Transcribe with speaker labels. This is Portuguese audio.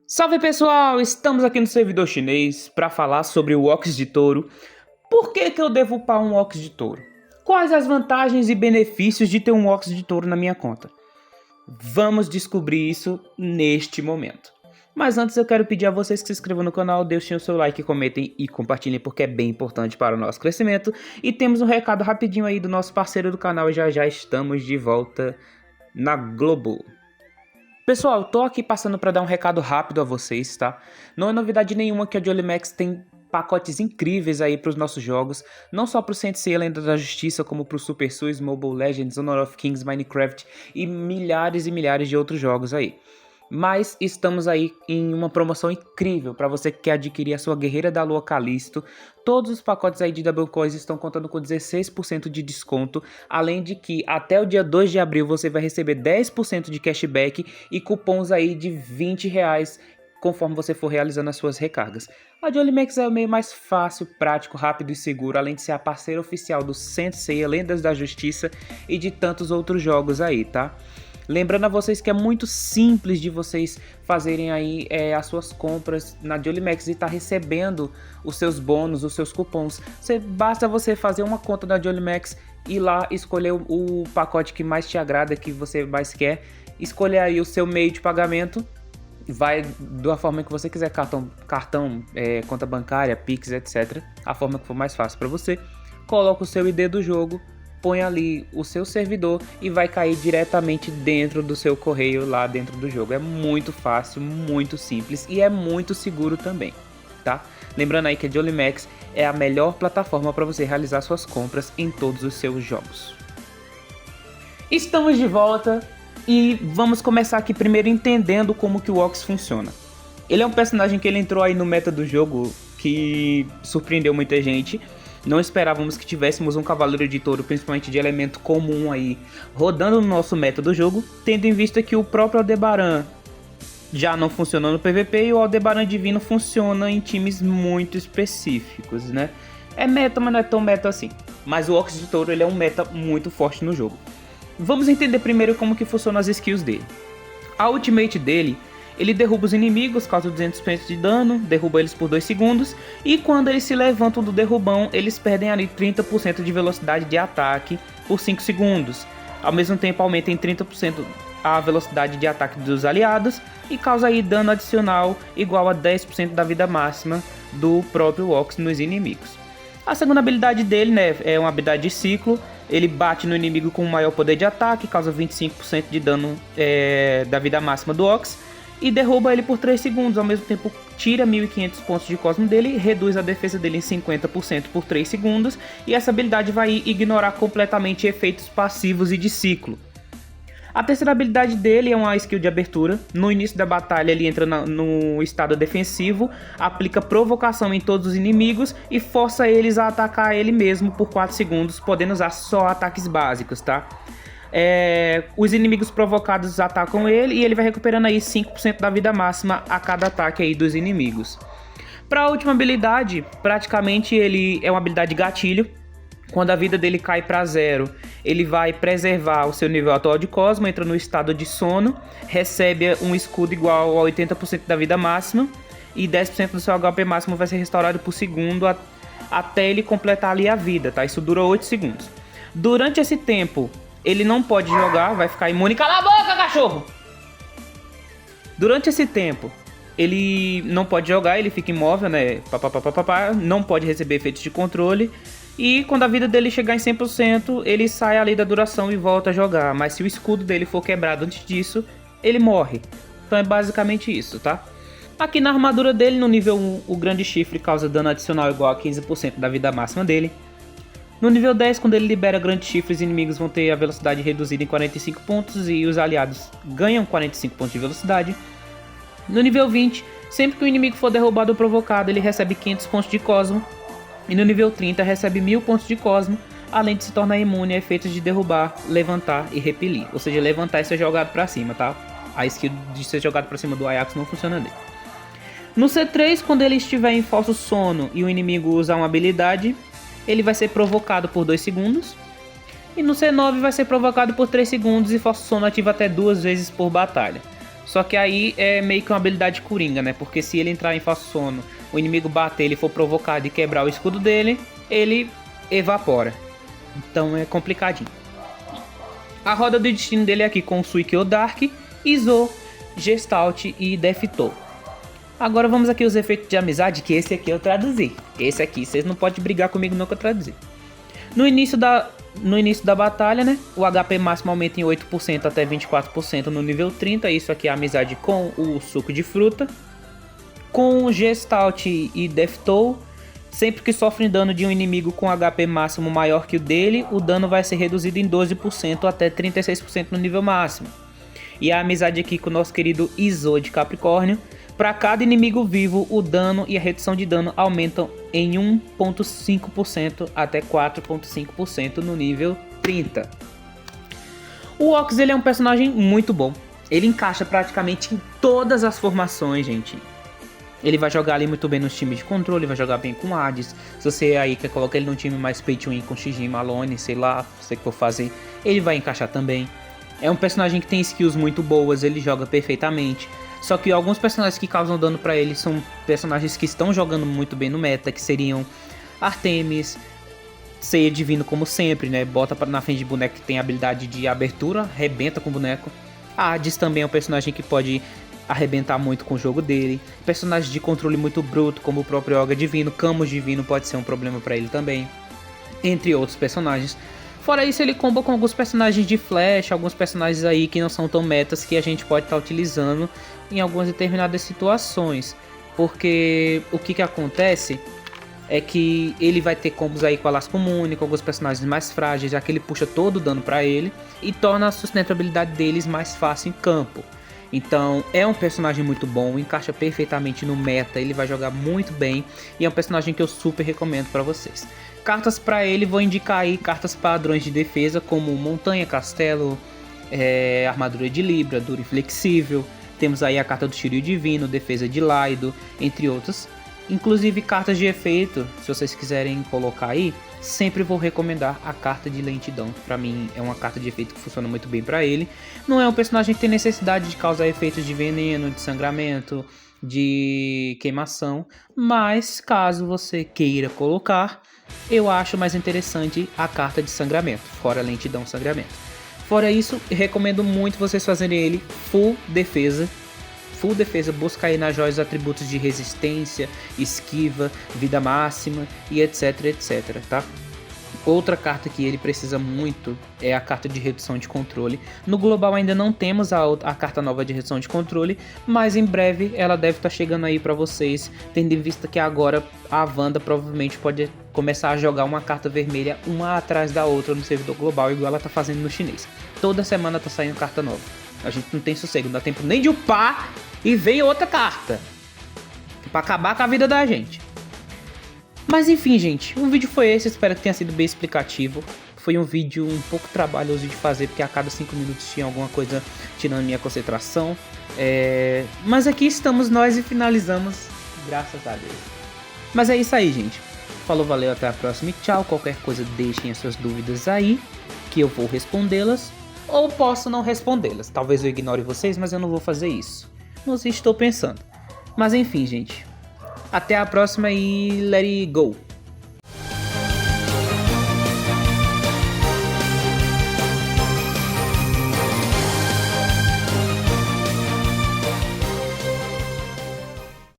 Speaker 1: Salve pessoal, estamos aqui no servidor chinês para falar sobre o Ox de Touro. Por que eu devo upar um Ox de Touro? Quais as vantagens e benefícios de ter um Ox de Touro na minha conta? Vamos descobrir isso neste momento. Mas antes eu quero pedir a vocês que se inscrevam no canal, deixem o seu like, comentem e compartilhem porque é bem importante para o nosso crescimento. E temos um recado rapidinho aí do nosso parceiro do canal e já estamos de volta na Globo. Pessoal, eu tô aqui passando para dar um recado rápido a vocês, tá? Não é novidade nenhuma que a Jolimax tem pacotes incríveis aí para os nossos jogos, não só para o Saint Seiya Lenda da Justiça, como para o Super Sus, Mobile Legends, Honor of Kings, Minecraft e milhares de outros jogos aí. Mas estamos aí em uma promoção incrível para você que quer adquirir a sua Guerreira da Lua Calisto. Todos os pacotes aí de Double Coins estão contando com 16% de desconto, além de que até o dia 2 de abril você vai receber 10% de cashback e cupons aí de R$20 conforme você for realizando as suas recargas. A Jolimax é o meio mais fácil, prático, rápido e seguro, além de ser a parceira oficial do Saint Seiya Lendas da Justiça e de tantos outros jogos aí, tá? Lembrando a vocês que é muito simples de vocês fazerem aí as suas compras na Jolimax e estar recebendo os seus bônus, os seus cupons. Basta você fazer uma conta da Jolimax, ir lá, escolher o pacote que mais te agrada, que você mais quer, escolher aí o seu meio de pagamento, vai da forma que você quiser, cartão, conta bancária, Pix, etc. A forma que for mais fácil para você, coloca o seu ID do jogo, põe ali o seu servidor e vai cair diretamente dentro do seu correio lá dentro do jogo. É muito fácil, muito simples e é muito seguro também, tá? Lembrando aí que a Jolimax é a melhor plataforma para você realizar suas compras em todos os seus jogos. Estamos de volta e vamos começar aqui primeiro entendendo como que o Ox funciona. Ele é um personagem que ele entrou aí no meta do jogo que surpreendeu muita gente. Não esperávamos que tivéssemos um Cavaleiro de Touro, principalmente de elemento comum aí, rodando no nosso meta do jogo, tendo em vista que o próprio Aldebaran já não funciona no PVP e o Aldebaran Divino funciona em times muito específicos, né? É meta, mas não é tão meta assim. Mas o Ox de Touro ele é um meta muito forte no jogo. Vamos entender primeiro como que funcionam as skills dele. A ultimate dele, ele derruba os inimigos, causa 200% de dano, derruba eles por 2 segundos, e quando eles se levantam do derrubão, eles perdem ali 30% de velocidade de ataque por 5 segundos. Ao mesmo tempo aumenta em 30% a velocidade de ataque dos aliados, e causa aí dano adicional igual a 10% da vida máxima do próprio Ox nos inimigos. A segunda habilidade dele, né, é uma habilidade de ciclo. Ele bate no inimigo com maior poder de ataque, causa 25% de dano da vida máxima do Ox, e derruba ele por 3 segundos, ao mesmo tempo tira 1500 pontos de cosmo dele e reduz a defesa dele em 50% por 3 segundos, e essa habilidade vai ignorar completamente efeitos passivos e de ciclo. A terceira habilidade dele é uma skill de abertura. No início da batalha ele entra no estado defensivo, aplica provocação em todos os inimigos e força eles a atacar ele mesmo por 4 segundos, podendo usar só ataques básicos, tá? Os inimigos provocados atacam ele e ele vai recuperando aí 5% da vida máxima a cada ataque aí dos inimigos. Para a última habilidade, praticamente ele é uma habilidade gatilho. Quando a vida dele cai para 0, ele vai preservar o seu nível atual de cosmo, entra no estado de sono, recebe um escudo igual a 80% da vida máxima e 10% do seu HP máximo vai ser restaurado por segundo até ele completar ali a vida, tá? Isso dura 8 segundos. Durante esse tempo, ele não pode jogar, vai ficar imune. Cala a boca, cachorro! Durante esse tempo, ele não pode jogar, ele fica imóvel, né? Não pode receber efeitos de controle. E quando a vida dele chegar em 100%, ele sai ali da duração e volta a jogar. Mas se o escudo dele for quebrado antes disso, ele morre. Então é basicamente isso, tá? Aqui na armadura dele, no nível 1, o grande chifre causa dano adicional igual a 15% da vida máxima dele. No nível 10, quando ele libera grandes chifres, os inimigos vão ter a velocidade reduzida em 45 pontos e os aliados ganham 45 pontos de velocidade. No nível 20, sempre que o inimigo for derrubado ou provocado, ele recebe 500 pontos de cosmo. E no nível 30 recebe 1000 pontos de cosmo, além de se tornar imune a efeitos de derrubar, levantar e repelir. Ou seja, levantar e ser jogado pra cima, tá? A skill de ser jogado pra cima do Ajax não funciona nele. No C3, quando ele estiver em falso sono e o inimigo usar uma habilidade, ele vai ser provocado por 2 segundos. E no C9 vai ser provocado por 3 segundos e falso sono ativa até 2 vezes por batalha. Só que aí é meio que uma habilidade coringa, né? Porque se ele entrar em falso sono, o inimigo bater, ele for provocado e quebrar o escudo dele, ele evapora. Então é complicadinho. A roda do destino dele é aqui com Suikyo Dark, Izo, Gestalt e Deftou. Agora vamos aqui os efeitos de amizade, que esse aqui eu traduzi. Esse aqui, vocês não podem brigar comigo não que eu traduzi. No início da batalha, né, o HP máximo aumenta em 8% até 24% no nível 30. Isso aqui é a amizade com o suco de fruta. Com Gestalt e Deftou, sempre que sofrem dano de um inimigo com HP máximo maior que o dele, o dano vai ser reduzido em 12% até 36% no nível máximo. E a amizade aqui com o nosso querido Izo de Capricórnio. Para cada inimigo vivo, o dano e a redução de dano aumentam em 1,5% até 4,5% no nível 30. O Ox, ele é um personagem muito bom. Ele encaixa praticamente em todas as formações, gente. Ele vai jogar ali muito bem nos times de controle, vai jogar bem com Hades. Se você aí quer colocar ele num time mais pay to win com Shijin, Malone, sei lá, você que for fazer, ele vai encaixar também. É um personagem que tem skills muito boas, ele joga perfeitamente. Só que alguns personagens que causam dano pra ele são personagens que estão jogando muito bem no meta, que seriam Artemis, Ceia Divino como sempre, né? Bota na frente de boneco que tem habilidade de abertura, arrebenta com o boneco. Hades também é um personagem que pode arrebentar muito com o jogo dele. Personagens de controle muito bruto, como o próprio Yoga Divino, Camus Divino pode ser um problema pra ele também. Entre outros personagens. Fora isso, ele comba com alguns personagens de Flash, alguns personagens aí que não são tão metas que a gente pode estar utilizando em algumas determinadas situações. Porque o que acontece é que ele vai ter combos aí com a Lasco Mune, com alguns personagens mais frágeis, já que ele puxa todo o dano pra ele e torna a sustentabilidade deles mais fácil em campo. Então é um personagem muito bom, encaixa perfeitamente no meta, ele vai jogar muito bem e é um personagem que eu super recomendo para vocês. Cartas para ele, vou indicar aí cartas padrões de defesa como Montanha, Castelo, Armadura de Libra, Duro e Flexível. Temos aí a carta do Shiryu Divino, Defesa de Laido, entre outras. Inclusive cartas de efeito, se vocês quiserem colocar aí, sempre vou recomendar a carta de Lentidão. Pra mim é uma carta de efeito que funciona muito bem pra ele. Não é um personagem que tem necessidade de causar efeitos de veneno, de sangramento, de queimação. Mas caso você queira colocar, eu acho mais interessante a carta de sangramento, fora Lentidão Sangramento. Fora isso, recomendo muito vocês fazerem ele full defesa. Full defesa, busca aí nas joias atributos de resistência, esquiva, vida máxima e etc, etc, tá? Outra carta que ele precisa muito é a carta de redução de controle. No global ainda não temos a carta nova de redução de controle, mas em breve ela deve estar chegando aí para vocês, tendo em vista que agora a Wanda provavelmente pode começar a jogar uma carta vermelha uma atrás da outra no servidor global, igual ela tá fazendo no chinês. Toda semana tá saindo carta nova. A gente não tem sossego, não dá tempo nem de upar e vem outra carta pra acabar com a vida da gente. Mas enfim, gente, o vídeo foi esse, espero que tenha sido bem explicativo. Foi um vídeo um pouco trabalhoso de fazer, porque a cada 5 minutos tinha alguma coisa tirando minha concentração. Mas aqui estamos nós e finalizamos, graças a Deus. Mas é isso aí, gente. Falou, valeu, até a próxima e tchau. Qualquer coisa deixem as suas dúvidas aí, que eu vou respondê-las. Ou posso não respondê-las. Talvez eu ignore vocês, mas eu não vou fazer isso. Não sei, estou pensando. Mas enfim, gente. Até a próxima e let it go.